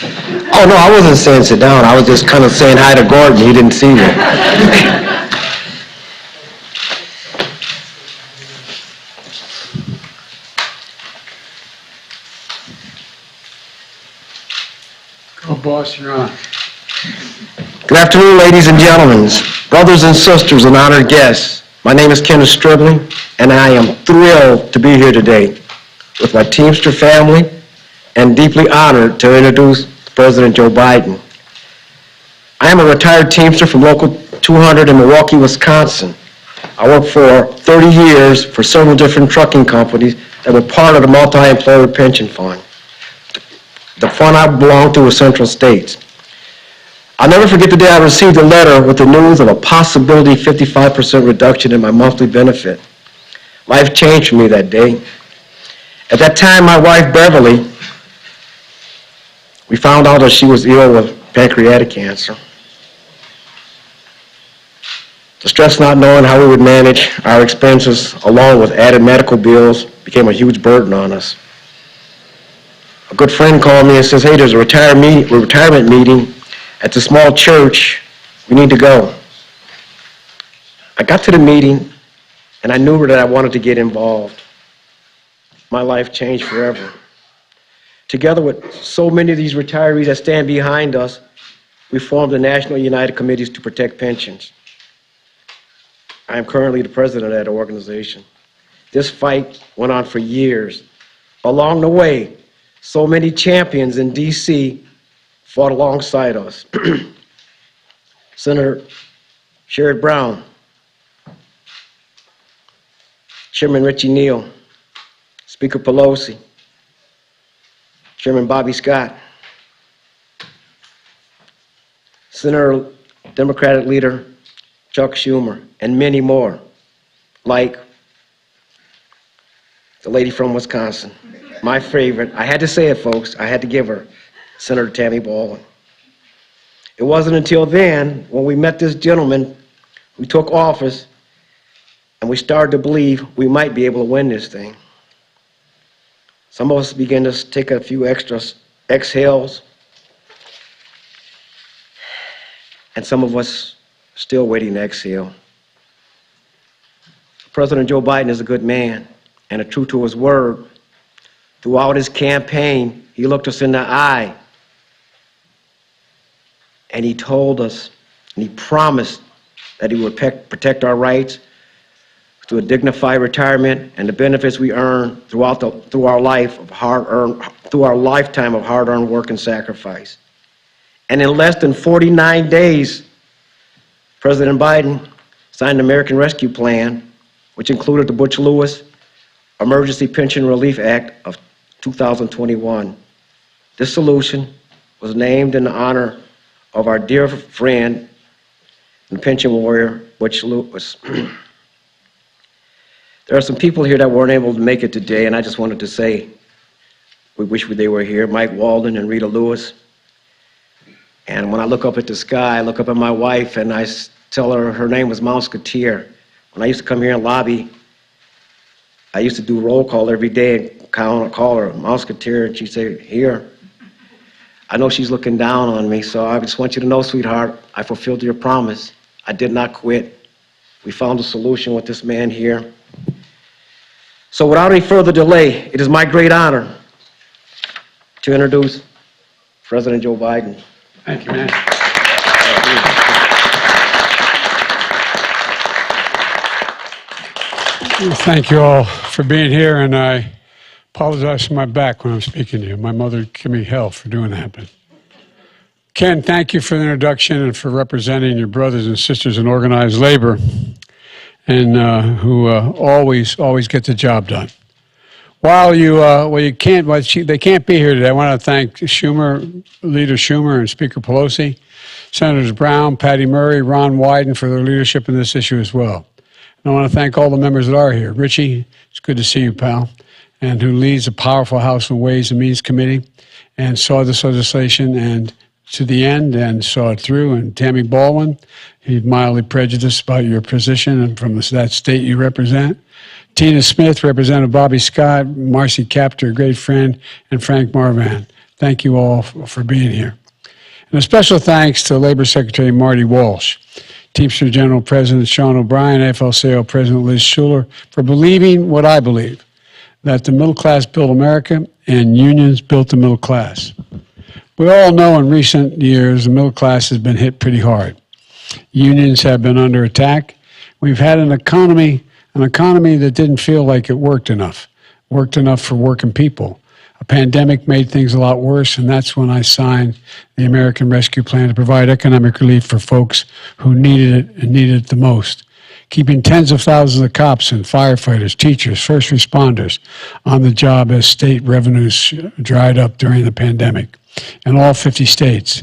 Oh, no, I wasn't saying sit down. I was just kind of saying hi to Gordon. He didn't see me. Go, boss, you're on. Good afternoon, ladies and gentlemen, brothers and sisters and honored guests. My name is Kenneth Stribling, and I am thrilled to be here today with my Teamster family and deeply honored to introduce President Joe Biden. I am a retired Teamster from Local 200 in Milwaukee, Wisconsin. I worked for 30 years for several different trucking companies that were part of the multi-employer pension fund. The fund I belonged to was Central States. I'll never forget the day I received a letter with the news of a possibility 55% reduction in my monthly benefit. Life changed for me that day. At that time, my wife, Beverly, we found out that she was ill with pancreatic cancer. The stress not knowing how we would manage our expenses, along with added medical bills, became a huge burden on us. A good friend called me and says, hey, there's a retirement meeting at the small church. We need to go. I got to the meeting, and I knew that I wanted to get involved. My life changed forever. Together with so many of these retirees that stand behind us, we formed the National United Committees to Protect Pensions. I am currently the president of that organization. This fight went on for years. Along the way, so many champions in D.C. fought alongside us. Senator Sherrod Brown, Chairman Richie Neal, Speaker Pelosi, Chairman Bobby Scott, Senator Democratic Leader Chuck Schumer, and many more, like the lady from Wisconsin, my favorite. I had to say it, folks. I had to give her, Senator Tammy Baldwin. It wasn't until then, when we met this gentleman who took office, and we started to believe we might be able to win this thing. Some of us began to take a few extra exhales, and some of us still waiting to exhale. President Joe Biden is a good man and true to his word. Throughout his campaign, he looked us in the eye, and he told us, and he promised that he would protect our rights to a dignified retirement and the benefits we earn through our lifetime of hard-earned work and sacrifice. And in less than 49 days, President Biden signed the American Rescue Plan, which included the Butch Lewis Emergency Pension Relief Act of 2021. This solution was named in honor of our dear friend and pension warrior, Butch Lewis. There are some people here that weren't able to make it today, and I just wanted to say we wish they were here. Mike Walden and Rita Lewis. And when I look up at the sky, I look up at my wife, and I tell her name was Mouseketeer. When I used to come here and lobby, I used to do roll call every day and call her Mouseketeer, and she'd say, here. I know she's looking down on me, so I just want you to know, sweetheart, I fulfilled your promise. I did not quit. We found a solution with this man here. So without any further delay, it is my great honor to introduce President Joe Biden. Thank you, man. Thank you all for being here, and I apologize for my back when I'm speaking to you. My mother gave me hell for doing that. But Ken, thank you for the introduction and for representing your brothers and sisters in organized labor, and who always get the job done. While they can't be here today, I want to thank Leader Schumer and Speaker Pelosi, Senators Brown, Patty Murray, Ron Wyden for their leadership in this issue as well. And I want to thank all the members that are here. Richie, it's good to see you, pal, and who leads the powerful House and Ways and Means Committee and saw this legislation and to the end and saw it through. And Tammy Baldwin, he's mildly prejudiced about your position and from that state you represent. Tina Smith, Representative Bobby Scott, Marcy Captor, a great friend, and Frank Marvan. Thank you all for being here. And a special thanks to Labor Secretary Marty Walsh, Teamster General President Sean O'Brien, AFL-CIO President Liz Schuler, for believing what I believe, that the middle class built America and unions built the middle class. We all know in recent years the middle class has been hit pretty hard. Unions have been under attack. We've had an economy that didn't feel like it worked enough for working people. A pandemic made things a lot worse, and that's when I signed the American Rescue Plan to provide economic relief for folks who needed it and needed it the most. Keeping tens of thousands of cops and firefighters, teachers, first responders on the job as state revenues dried up during the pandemic in all 50 states.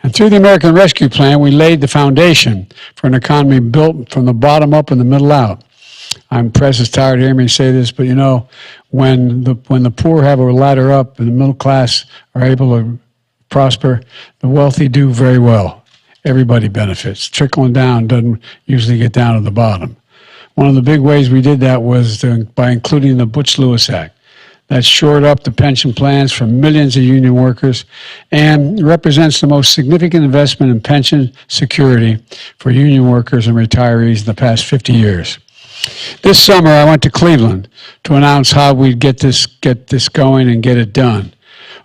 And through the American Rescue Plan, we laid the foundation for an economy built from the bottom up and the middle out. I'm press is tired of hearing me say this, but you know, when the poor have a ladder up and the middle class are able to prosper, the wealthy do very well. Everybody benefits. Trickling down doesn't usually get down to the bottom. One of the big ways we did that was by including the Butch Lewis Act. That shored up the pension plans for millions of union workers and represents the most significant investment in pension security for union workers and retirees in the past 50 years. This summer, I went to Cleveland to announce how we'd get this going and get it done.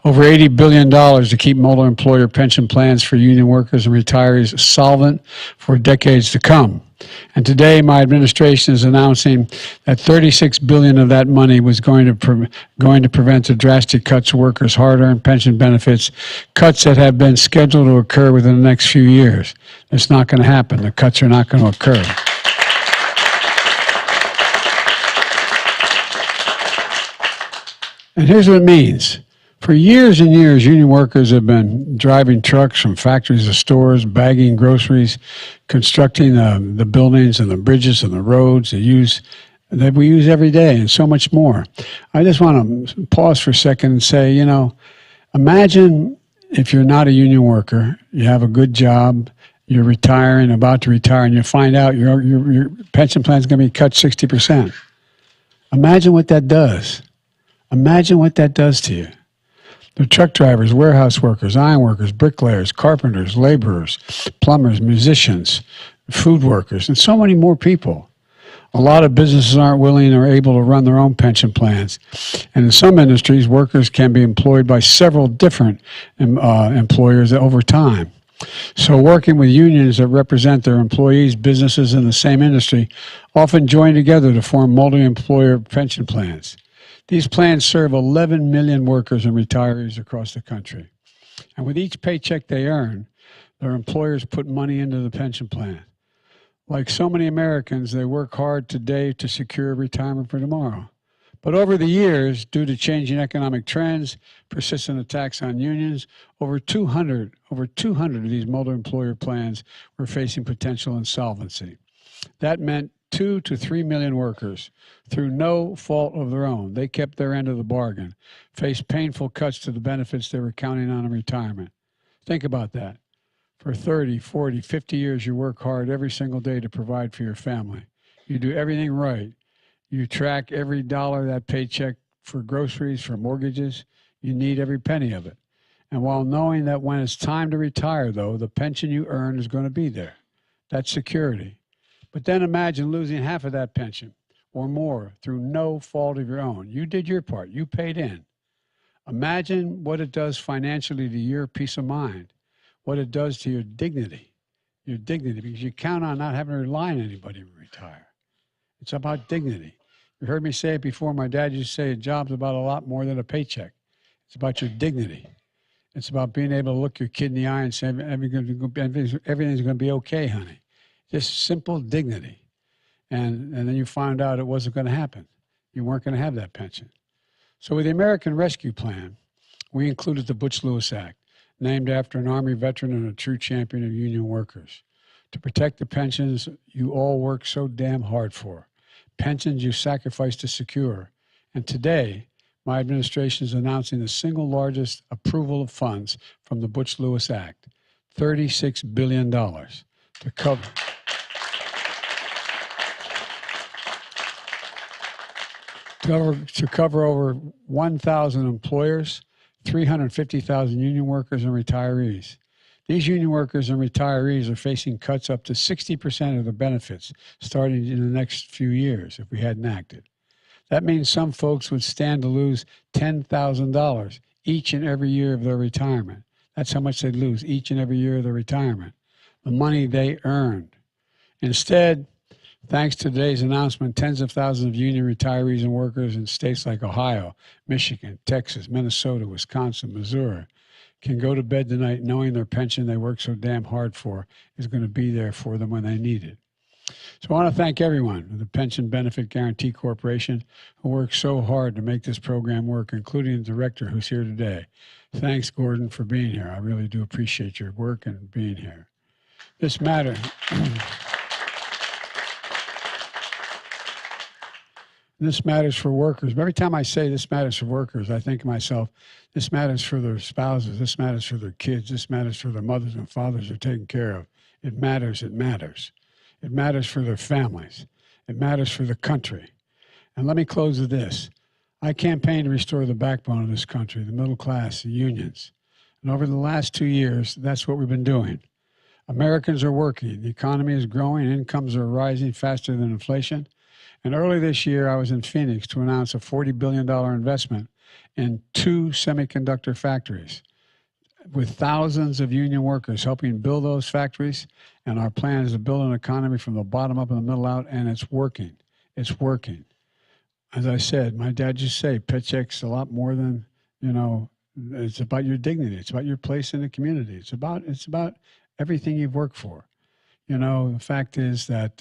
Over $80 billion to keep multi-employer pension plans for union workers and retirees solvent for decades to come. And today, my administration is announcing that $36 billion of that money was going to prevent the drastic cuts to workers' hard-earned pension benefits, cuts that have been scheduled to occur within the next few years. It's not going to happen. The cuts are not going to occur. And here's what it means. For years and years, union workers have been driving trucks from factories to stores, bagging groceries, constructing the buildings and the bridges and the roads that we use every day, and so much more. I just want to pause for a second and say, you know, imagine if you're not a union worker, you have a good job, you're retiring, about to retire, and you find out your pension plan is going to be cut 60%. Imagine what that does. Imagine what that does to you. The truck drivers, warehouse workers, iron workers, bricklayers, carpenters, laborers, plumbers, musicians, food workers, and so many more people. A lot of businesses aren't willing or able to run their own pension plans. And in some industries, workers can be employed by several different employers over time. So working with unions that represent their employees, businesses in the same industry, often join together to form multi-employer pension plans. These plans serve 11 million workers and retirees across the country. And with each paycheck they earn, their employers put money into the pension plan. Like so many Americans, they work hard today to secure retirement for tomorrow. But over the years, due to changing economic trends, persistent attacks on unions, over 200 of these multi-employer plans were facing potential insolvency. That meant 2 to 3 million workers, through no fault of their own, they kept their end of the bargain, faced painful cuts to the benefits they were counting on in retirement. Think about that. For 30, 40, 50 years, you work hard every single day to provide for your family. You do everything right. You track every dollar of that paycheck for groceries, for mortgages. You need every penny of it. And while knowing that when it's time to retire, though, the pension you earn is going to be there. That's security. But then imagine losing half of that pension or more through no fault of your own. You did your part. You paid in. Imagine what it does financially to your peace of mind, what it does to your dignity, because you count on not having to rely on anybody to retire. It's about dignity. You heard me say it before. My dad used to say a job's about a lot more than a paycheck. It's about your dignity. It's about being able to look your kid in the eye and say, everything's going to be okay, honey. Just simple dignity. And then you found out it wasn't going to happen. You weren't going to have that pension. So with the American Rescue Plan, we included the Butch Lewis Act, named after an Army veteran and a true champion of union workers, to protect the pensions you all work so damn hard for, pensions you sacrificed to secure. And today, my administration is announcing the single largest approval of funds from the Butch Lewis Act, $36 billion to cover over 1,000 employers, 350,000 union workers and retirees. These union workers and retirees are facing cuts up to 60% of their benefits starting in the next few years if we hadn't acted. That means some folks would stand to lose $10,000 each and every year of their retirement. That's how much they'd lose each and every year of their retirement, the money they earned. Instead, thanks to today's announcement, tens of thousands of union retirees and workers in states like Ohio, Michigan, Texas, Minnesota, Wisconsin, Missouri can go to bed tonight knowing their pension they worked so damn hard for is going to be there for them when they need it. So I want to thank everyone at the Pension Benefit Guaranty Corporation who worked so hard to make this program work, including the director who's here today. Thanks, Gordon, for being here. I really do appreciate your work and being here. This matter. This matters for workers. Every time I say this matters for workers, I think to myself, this matters for their spouses, this matters for their kids, this matters for their mothers and fathers they're taken care of. It matters, it matters. It matters for their families. It matters for the country. And let me close with this. I campaigned to restore the backbone of this country, the middle class, the unions. And over the last 2 years, that's what we've been doing. Americans are working. The economy is growing. Incomes are rising faster than inflation. And early this year, I was in Phoenix to announce a $40 billion investment in 2 semiconductor factories with thousands of union workers helping build those factories. And our plan is to build an economy from the bottom up and the middle out, and it's working. It's working. As I said, my dad used to say, paycheck's a lot more than, it's about your dignity. It's about your place in the community. It's about everything you've worked for. The fact is that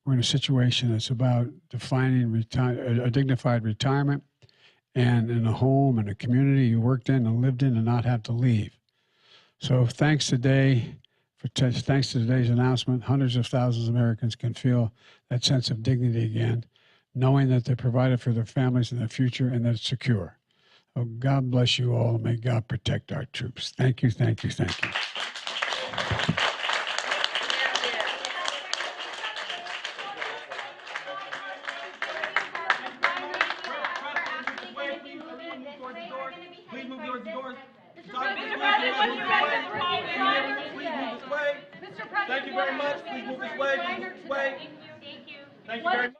we're in a situation that's about defining a dignified retirement and in a home and a community you worked in and lived in and not have to leave. So thanks to today's announcement, hundreds of thousands of Americans can feel that sense of dignity again, knowing that they're provided for their families and their future and that it's secure. Oh, God bless you all, and may God protect our troops. Thank you, thank you, thank you. Please move towards the doors. Mr. President, what's your please move this way. Thank you very much. Please move this way. Please move this way. Thank you very much.